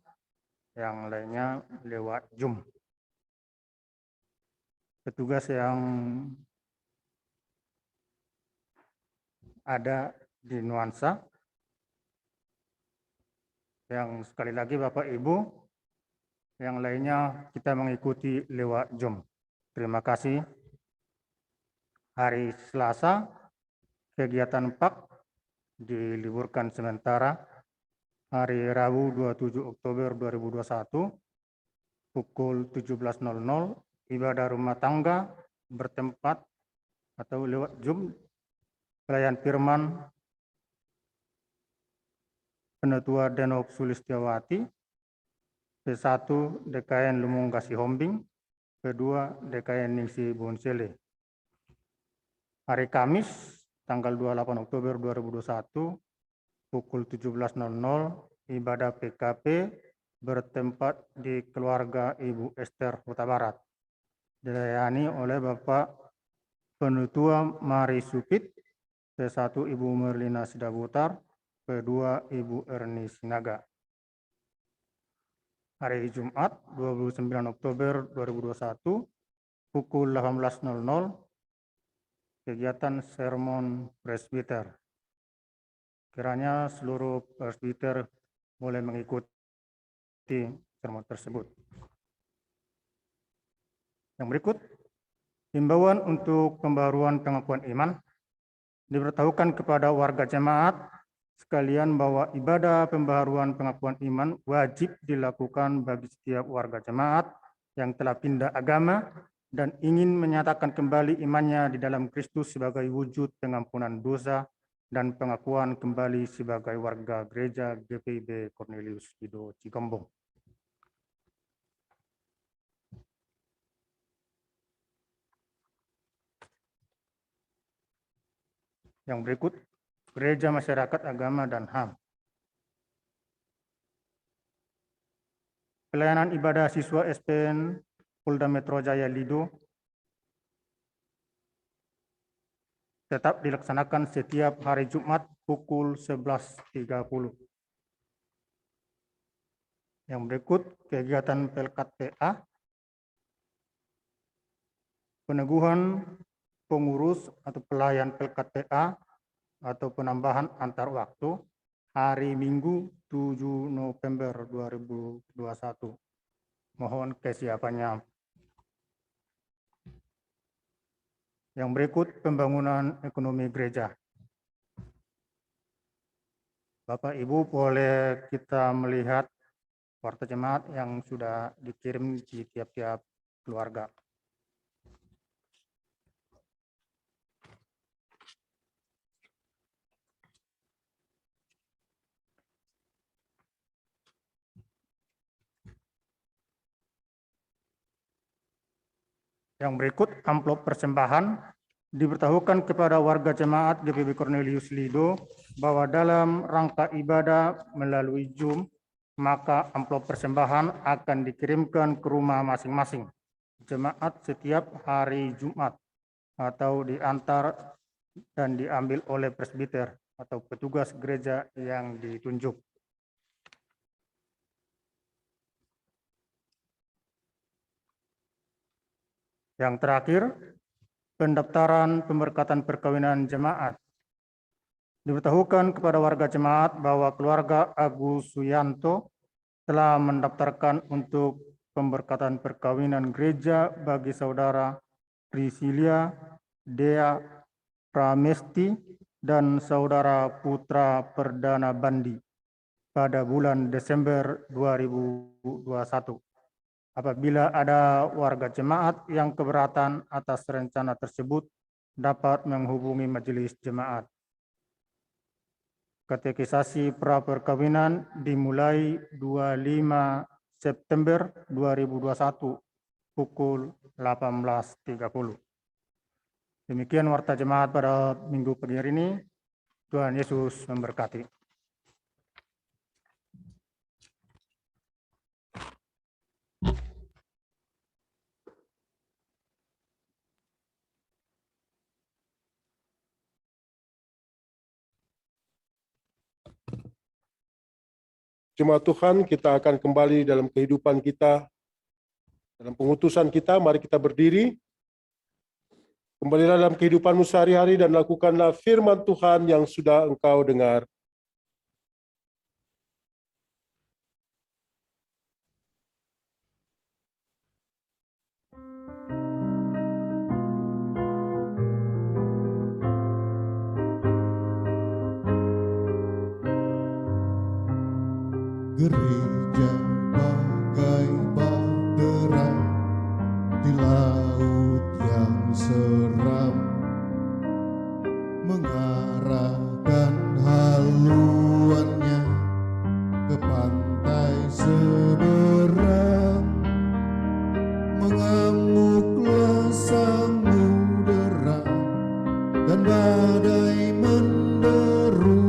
yang lainnya lewat Zoom. Petugas yang ada di Nuansa, yang sekali lagi Bapak Ibu, yang lainnya kita mengikuti lewat Zoom. Terima kasih. Hari Selasa kegiatan PAK diliburkan sementara. Hari Rabu 27 Oktober 2021 pukul 17.00 ibadah rumah tangga bertempat atau lewat Zoom pelayan firman Penetua Denok Sulistiawati, P1 DKN Lumung Kasihombing, P2 DKN Ningsi Bonsele. Hari Kamis tanggal 28 Oktober 2021 pukul 17.00 ibadah PKP bertempat di keluarga Ibu Esther Huta Barat, dilayani oleh Bapak Penetua Mari Supit, P1 Ibu Merlina Sidabutar, P2 Ibu Erni Sinaga. Hari Jumat 29 Oktober 2021 pukul 18.00 kegiatan sermon presbiter. Kiranya seluruh presbiter boleh mengikuti sermon tersebut. Yang berikut, himbauan untuk pembaruan pengakuan iman. Diberitahukan kepada warga jemaat sekalian bahwa ibadah pembaharuan pengakuan iman wajib dilakukan bagi setiap warga jemaat yang telah pindah agama dan ingin menyatakan kembali imannya di dalam Kristus sebagai wujud pengampunan dosa dan pengakuan kembali sebagai warga gereja GPIB Cornelius Lido Cigombong. Yang berikut, Gereja Masyarakat Agama dan HAM. Pelayanan ibadah siswa SPN Polda Metro Jaya Lido tetap dilaksanakan setiap hari Jumat pukul 11.30. Yang berikut, kegiatan Pelkat PA, peneguhan pengurus atau pelayan Pelkat PA atau penambahan antar waktu hari Minggu 7 November 2021. Mohon kesiapannya. Yang berikut, pembangunan ekonomi gereja. Bapak Ibu, boleh kita melihat warta jemaat yang sudah dikirim di tiap-tiap keluarga. Yang berikut, amplop persembahan diberitahukan kepada warga jemaat GPIB Cornelius Lido bahwa dalam rangka ibadah melalui Zoom, maka amplop persembahan akan dikirimkan ke rumah masing-masing jemaat setiap hari Jumat atau diantar dan diambil oleh presbiter atau petugas gereja yang ditunjuk. Yang terakhir, pendaftaran pemberkatan perkawinan jemaat. Diberitahukan kepada warga jemaat bahwa keluarga Agus Suyanto telah mendaftarkan untuk pemberkatan perkawinan gereja bagi saudara Priscilia Dea Pramesti dan saudara Putra Perdana Bandi pada bulan Desember 2021. Apabila ada warga jemaat yang keberatan atas rencana tersebut, dapat menghubungi majelis jemaat. Katekisasi pra-perkawinan dimulai 25 September 2021 pukul 18.30. Demikian warta jemaat pada minggu pagi hari ini. Tuhan Yesus memberkati. Jemaat Tuhan, kita akan kembali dalam kehidupan kita, dalam pengutusan kita. Mari kita berdiri. Kembalilah dalam kehidupanmu sehari-hari dan lakukanlah firman Tuhan yang sudah engkau dengar. Gereja bagai bahtera di laut yang seram, mengarahkan haluannya ke pantai seberang. Mengamuklah samudera dan badai menderu,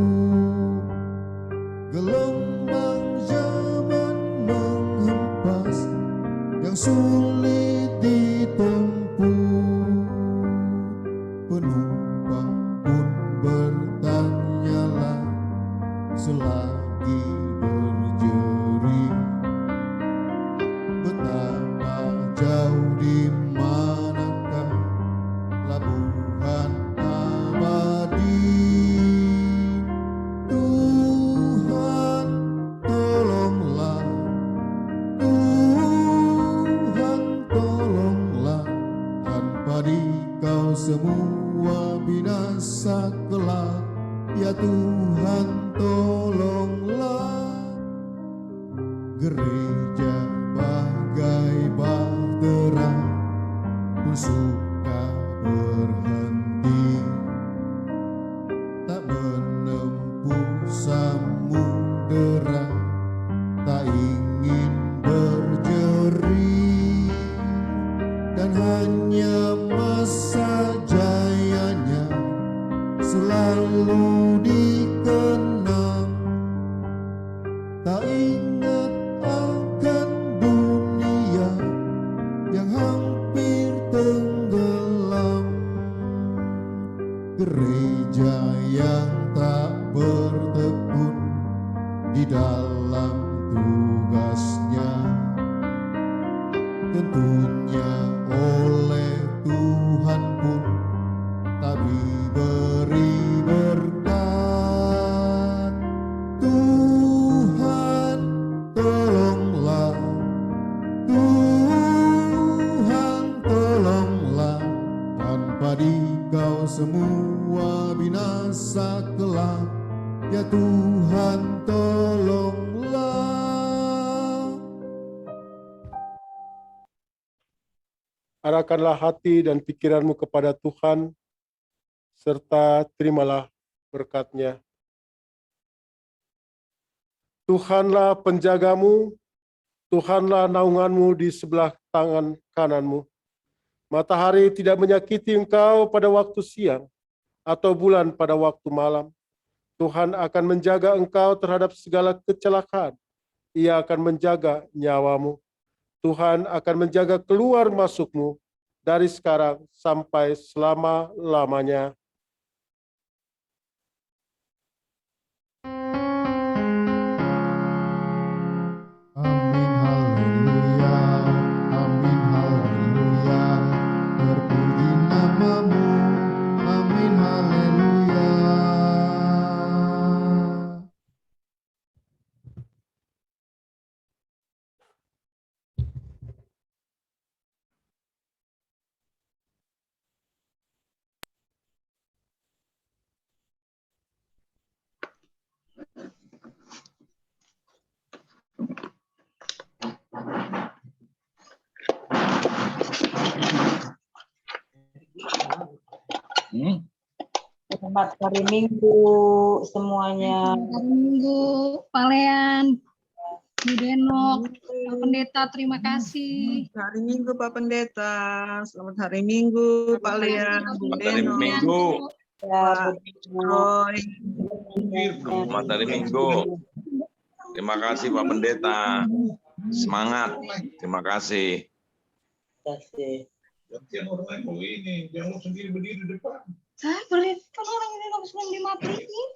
gelombang zaman menghempas yang sulit ditempuh. Penumpang pun bertanyalah selagi berjerih, betapa jauh di manakah pelabuhan abadi. kelak, ya Tuhan tolonglah. Gereja bagai bahtera pun suka berhenti, tak menempuh samudera, tak ingin berjeri, dan hanya masa jayanya selalu dikenang, tak ingat akan dunia yang hampir tenggelam. Gereja yang tak bertekun di dalam tugasnya, tentunya oleh Tuhan pun tak diberi berkat. Tuhan tolonglah, Tuhan tolonglah, tanpa Dikau semua binasa kelak, ya Tuhan tolonglah. Arahkanlah hati dan pikiranmu kepada Tuhan, serta terimalah berkat-Nya. Tuhanlah penjagamu, Tuhanlah naunganmu di sebelah tangan kananmu. Matahari tidak menyakiti engkau pada waktu siang, atau bulan pada waktu malam. Tuhan akan menjaga engkau terhadap segala kecelakaan. Ia akan menjaga nyawamu. Tuhan akan menjaga keluar masukmu dari sekarang sampai selama-lamanya. Amin, haleluya, amin, haleluya, terpuji namamu, amin, haleluya. Selamat hari Minggu semuanya. Hari Minggu, Pak Lean, Bu Denok, Pak Pendeta, terima kasih. Hari Minggu Pak Pendeta, selamat hari Minggu Pak Lean, Bu Selamat hari Deno, Minggu. Ya, Pak Roy. Selamat hari Minggu. Terima kasih Pak Pendeta. Semangat. Terima kasih. Gantian orang lain mau ini, jangan lo sendiri berdiri di depan. Saya beri, kan orang ini langsung dimatiin.